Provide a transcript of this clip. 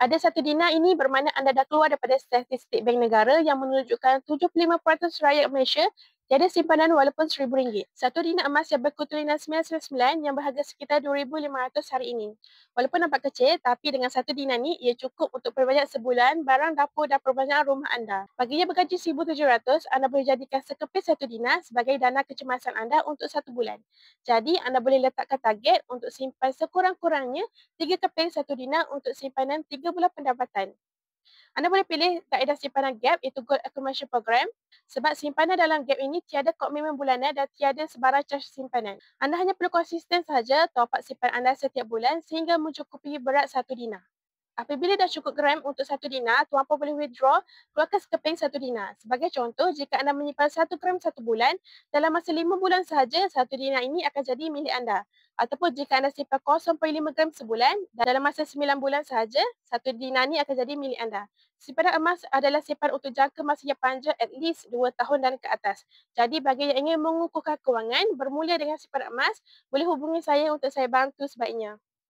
Ada satu dinar ini bermakna anda dah keluar daripada statistik Bank Negara yang menunjukkan 75% rakyat Malaysia tiada simpanan walaupun RM1,000. Satu dinar emas yang berkutulinan 999 yang berharga sekitar RM2,500 hari ini. Walaupun nampak kecil, tapi dengan satu dinar ni, ia cukup untuk perbanyak sebulan barang dapur dan perbelanjaan rumah anda. Bagi yang bergaji RM1,700, anda boleh jadikan sekeping satu dinar sebagai dana kecemasan anda untuk satu bulan. Jadi, anda boleh letakkan target untuk simpan sekurang-kurangnya 3 keping satu dinar untuk simpanan 3 bulan pendapatan. Anda boleh pilih kaedah simpanan GAP iaitu Gold Accumulation Program sebab simpanan dalam GAP ini tiada komitmen bulanan dan tiada sebarang caj simpanan. Anda hanya perlu konsisten sahaja top up simpanan anda setiap bulan sehingga mencukupi berat satu dinar. Apabila dah cukup gram untuk satu dinar, Tuan Puan boleh withdraw, keluarkan sekeping satu dinar. Sebagai contoh, jika anda menyimpan 1 gram satu bulan, dalam masa 5 bulan sahaja, satu dinar ini akan jadi milik anda. Ataupun jika anda simpan 0.5 gram sebulan, dalam masa 9 bulan sahaja, satu dinar ini akan jadi milik anda. Simpanan emas adalah simpan untuk jangka masa yang panjang at least 2 tahun dan ke atas. Jadi bagi yang ingin mengukuhkan kewangan, bermula dengan simpanan emas, boleh hubungi saya untuk saya bantu sebaiknya.